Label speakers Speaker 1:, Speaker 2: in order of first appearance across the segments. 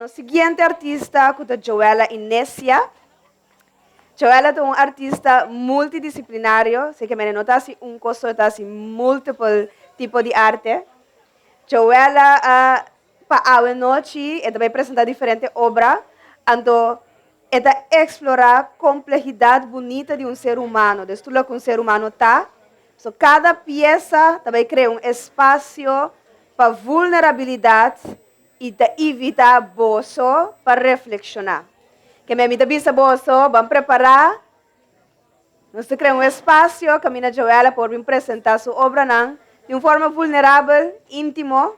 Speaker 1: O seguinte artista é a Joëlla Inecia. Joëlla é um artista multidisciplinário, sei que me notasse curso de múltiplos tipos de arte. Joëlla para a noite e também apresentar diferentes obras, então é explorar a complexidade bonita de ser humano, de tudo que ser humano está. So, cada peça também cria espaço para vulnerabilidade e de evitar boço para reflexionar. Que me amita bisa boço, vamos preparar. Nós criamos espaço que a minha Joëlla pode apresentar sua obra de uma forma vulnerável, íntimo.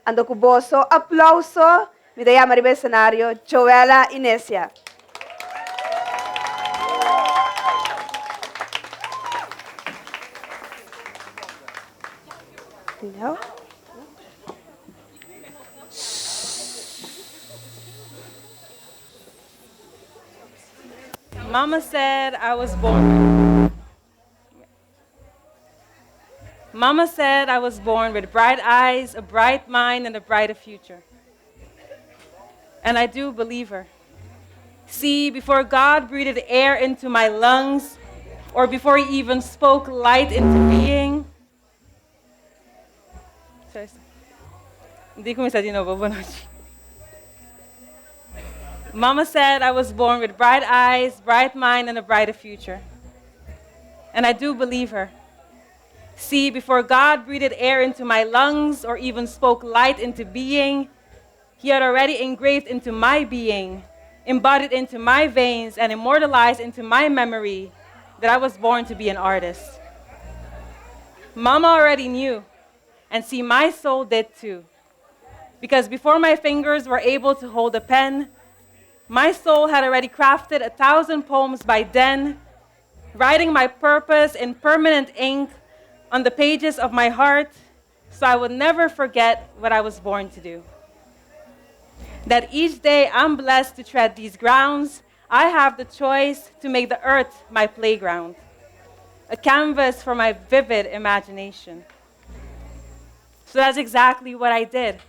Speaker 1: Ando com boço, aplauso, me dá a cenário, Joëlla Inecia. Entendeu?
Speaker 2: Mama said I was born. Mama said I was born with bright eyes, a bright mind, and a brighter future. And I do believe her. See, before God breathed air into my lungs, or before He even spoke light into being. Hindi ko misa di novo. Mama said I was born with bright eyes, bright mind, and a brighter future. And I do believe her. See, before God breathed air into my lungs or even spoke light into being, He had already engraved into my being, embodied into my veins, and immortalized into my memory that I was born to be an artist. Mama already knew, and see, my soul did too. Because before my fingers were able to hold a pen, my soul had already crafted 1,000 poems by then, writing my purpose in permanent ink on the pages of my heart, so I would never forget what I was born to do. That each day I'm blessed to tread these grounds, I have the choice to make the earth my playground, a canvas for my vivid imagination. So that's exactly what I did.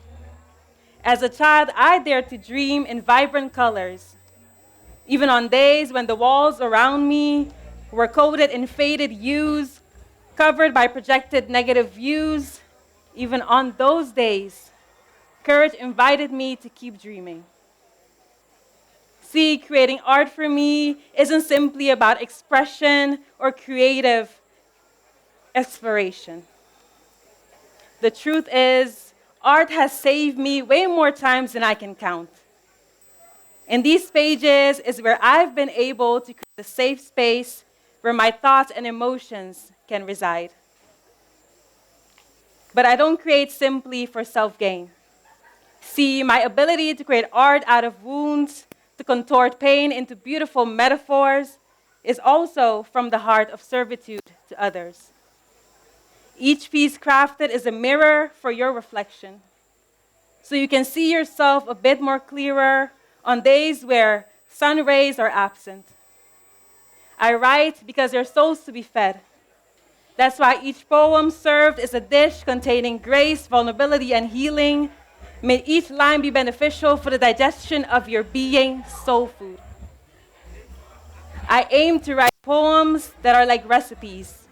Speaker 2: As a child, I dared to dream in vibrant colors. Even on days when the walls around me were coated in faded hues, covered by projected negative views, even on those days, courage invited me to keep dreaming. See, creating art for me isn't simply about expression or creative exploration. The truth is, art has saved me way more times than I can count. In these pages is where I've been able to create a safe space where my thoughts and emotions can reside. But I don't create simply for self-gain. See, my ability to create art out of wounds, to contort pain into beautiful metaphors, is also from the heart of servitude to others. Each piece crafted is a mirror for your reflection, so you can see yourself a bit more clearer on days where sun rays are absent. I write because there are souls to be fed. That's why each poem served is a dish containing grace, vulnerability, and healing. May each line be beneficial for the digestion of your being, soul food. I aim to write poems that are like recipes,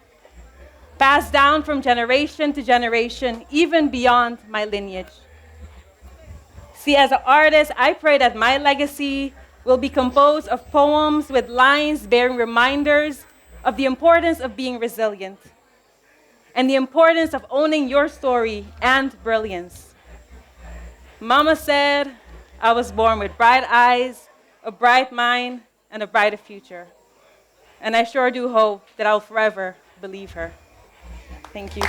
Speaker 2: passed down from generation to generation, even beyond my lineage. See, as an artist, I pray that my legacy will be composed of poems with lines bearing reminders of the importance of being resilient and the importance of owning your story and brilliance. Mama said I was born with bright eyes, a bright mind, and a brighter future. And I sure do hope that I'll forever believe her. Thank you.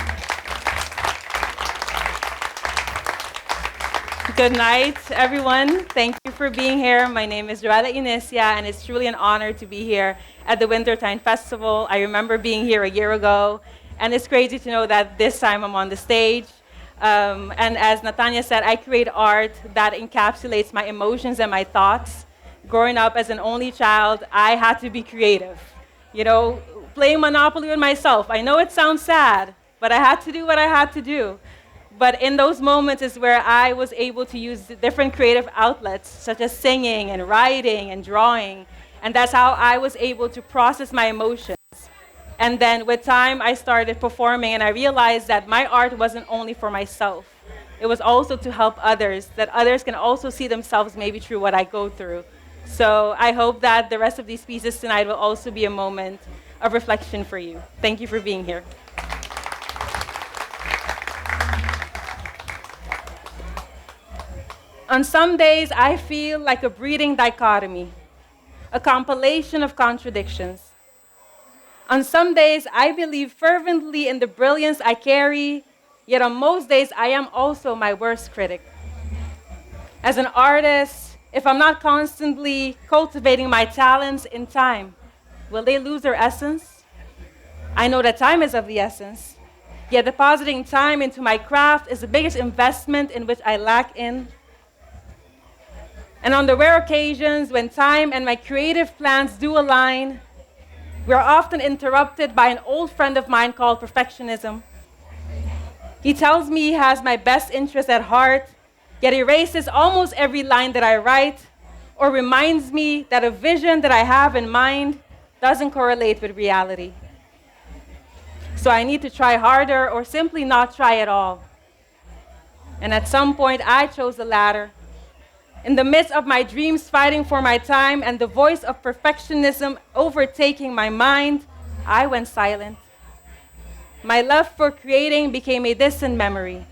Speaker 2: Good night, everyone. Thank you for being here. My name is Joëlla Inecia, and it's truly an honor to be here at the Wintertuin Festival. I remember being here a year ago, and it's crazy to know that this time I'm on the stage. And as Natanya said, I create art that encapsulates my emotions and my thoughts. Growing up as an only child, I had to be creative. You know, playing Monopoly with myself. I know it sounds sad, but I had to do what I had to do. But in those moments is where I was able to use different creative outlets, such as singing and writing and drawing. And that's how I was able to process my emotions. And then with time, I started performing, and I realized that my art wasn't only for myself. It was also to help others, that others can also see themselves maybe through what I go through. So I hope that the rest of these pieces tonight will also be a moment of reflection for you. Thank you for being here. On some days, I feel like a breathing dichotomy, a compilation of contradictions. On some days, I believe fervently in the brilliance I carry, yet on most days, I am also my worst critic. As an artist, if I'm not constantly cultivating my talents in time, will they lose their essence? I know that time is of the essence, yet depositing time into my craft is the biggest investment in which I lack in. And on the rare occasions when time and my creative plans do align, we are often interrupted by an old friend of mine called perfectionism. He tells me he has my best interest at heart, yet erases almost every line that I write, or reminds me that a vision that I have in mind doesn't correlate with reality. So I need to try harder or simply not try at all. And at some point, I chose the latter. In the midst of my dreams fighting for my time and the voice of perfectionism overtaking my mind, I went silent. My love for creating became a distant memory.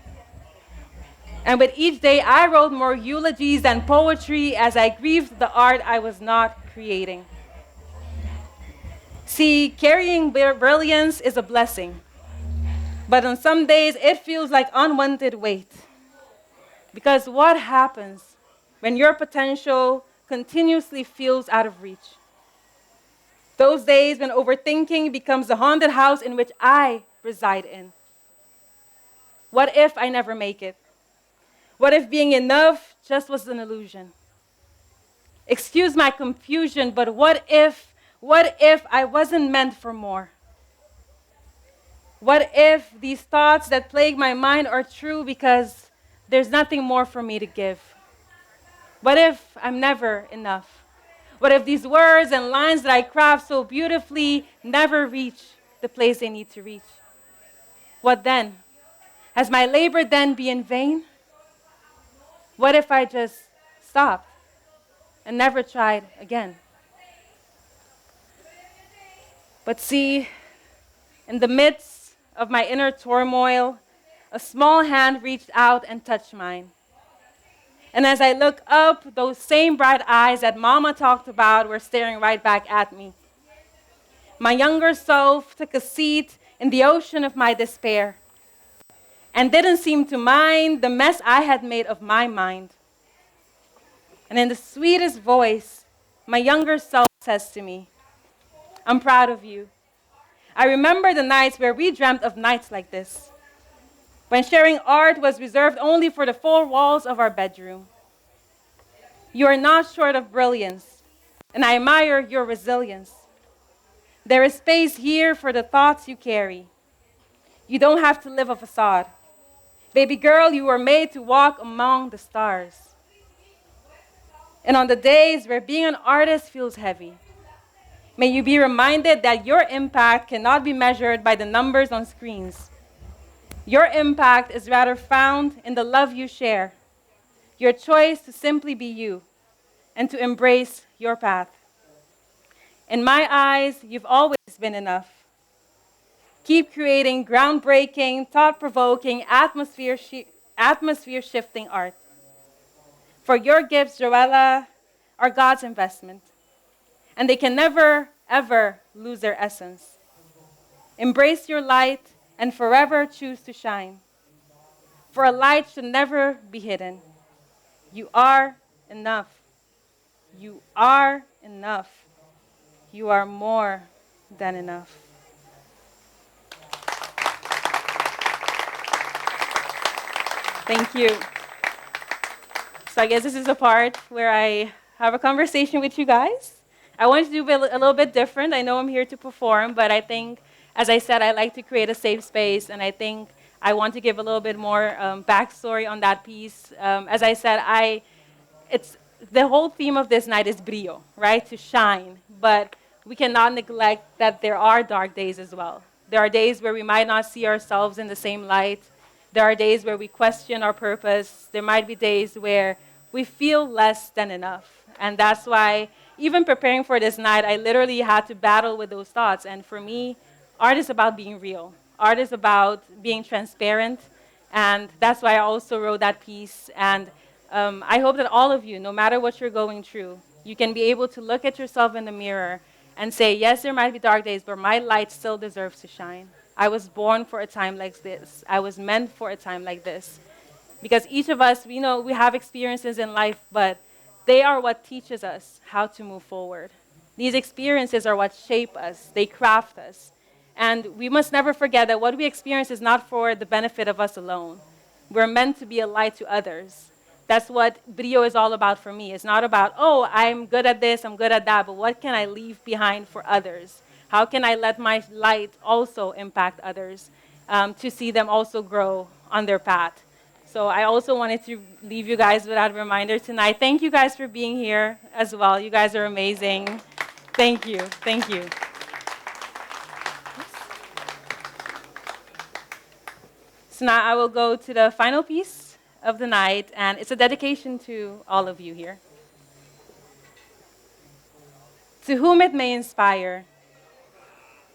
Speaker 2: And with each day, I wrote more eulogies than poetry as I grieved the art I was not creating. See, carrying brilliance is a blessing. But on some days, it feels like unwanted weight. Because what happens when your potential continuously feels out of reach? Those days when overthinking becomes the haunted house in which I reside in. What if I never make it? What if being enough just was an illusion? Excuse my confusion, but what if I wasn't meant for more? What if these thoughts that plague my mind are true because there's nothing more for me to give? What if I'm never enough? What if these words and lines that I craft so beautifully never reach the place they need to reach? What then? Has my labor then be in vain? What if I just stopped and never tried again? But see, in the midst of my inner turmoil, a small hand reached out and touched mine. And as I looked up, those same bright eyes that Mama talked about were staring right back at me. My younger self took a seat in the ocean of my despair and didn't seem to mind the mess I had made of my mind. And in the sweetest voice, my younger self says to me, "I'm proud of you. I remember the nights where we dreamt of nights like this, when sharing art was reserved only for the four walls of our bedroom. You are not short of brilliance, and I admire your resilience. There is space here for the thoughts you carry. You don't have to live a facade. Baby girl, you were made to walk among the stars." And on the days where being an artist feels heavy, may you be reminded that your impact cannot be measured by the numbers on screens. Your impact is rather found in the love you share, your choice to simply be you, and to embrace your path. In my eyes, you've always been enough. Keep creating groundbreaking, thought-provoking, atmosphere-shifting art. For your gifts, Joëlla, are God's investment, and they can never, ever lose their essence. Embrace your light and forever choose to shine. For a light should never be hidden. You are enough. You are enough. You are more than enough. Thank you. So I guess this is the part where I have a conversation with you guys. I want to do a little bit different. I know I'm here to perform, but I think, as I said, I like to create a safe space, and I think I want to give a little bit more backstory on that piece. As I said, it's the whole theme of this night is brillo, right? To shine. But we cannot neglect that there are dark days as well. There are days where we might not see ourselves in the same light. There are days where we question our purpose. There might be days where we feel less than enough. And that's why, even preparing for this night, I literally had to battle with those thoughts. And for me, art is about being real. Art is about being transparent. And that's why I also wrote that piece. And I hope that all of you, no matter what you're going through, you can be able to look at yourself in the mirror and say, yes, there might be dark days, but my light still deserves to shine. I was born for a time like this. I was meant for a time like this. Because each of us, we know we have experiences in life, but they are what teaches us how to move forward. These experiences are what shape us. They craft us. And we must never forget that what we experience is not for the benefit of us alone. We're meant to be a light to others. That's what Brio is all about for me. It's not about, oh, I'm good at this, I'm good at that, but what can I leave behind for others? How can I let my light also impact others to see them also grow on their path? So I also wanted to leave you guys with that reminder tonight. Thank you guys for being here as well. You guys are amazing. Thank you. Thank you. So now I will go to the final piece of the night, and it's a dedication to all of you here. To whom it may inspire,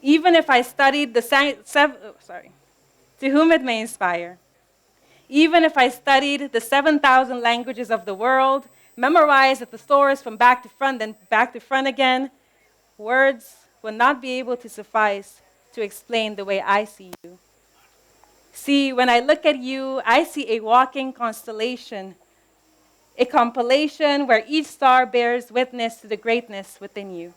Speaker 2: even if I studied the to whom it may inspire, even if I studied the 7,000 languages of the world, memorized the thesaurus from back to front, then back to front again, words will not be able to suffice to explain the way I see you. See, when I look at you, I see a walking constellation, a compilation where each star bears witness to the greatness within you.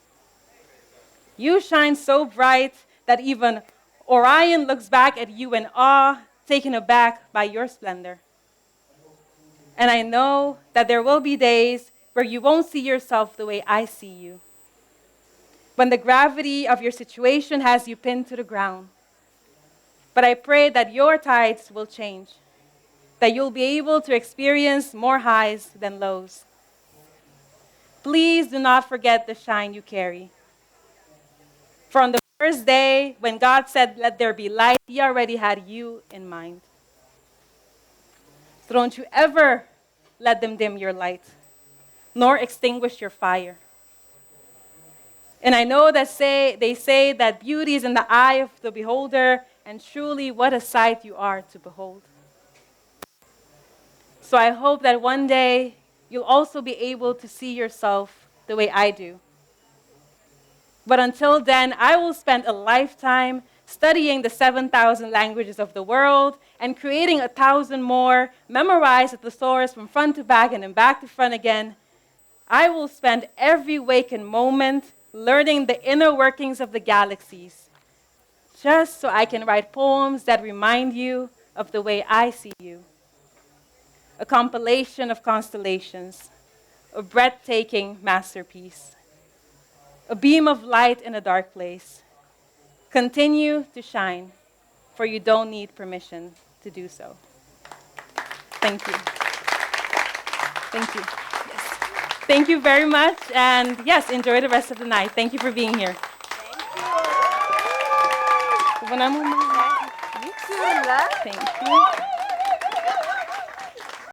Speaker 2: You shine so bright that even Orion looks back at you in awe, taken aback by your splendor. And I know that there will be days where you won't see yourself the way I see you. When the gravity of your situation has you pinned to the ground. But I pray that your tides will change, that you'll be able to experience more highs than lows. Please do not forget the shine you carry. From the first day when God said, let there be light, He already had you in mind. So don't you ever let them dim your light, nor extinguish your fire. And I know that they say that beauty is in the eye of the beholder, and truly what a sight you are to behold. So I hope that one day you'll also be able to see yourself the way I do. But until then, I will spend a lifetime studying the 7,000 languages of the world and creating 1,000 more, memorize the thesaurus from front to back and then back to front again. I will spend every waking moment learning the inner workings of the galaxies, just so I can write poems that remind you of the way I see you. A compilation of constellations, a breathtaking masterpiece, a beam of light in a dark place. Continue to shine, for you don't need permission to do so. Thank you. Thank you. Yes. Thank you very much, and yes, enjoy the rest of the night. Thank you for being here.
Speaker 1: Thank you.
Speaker 2: Thank you.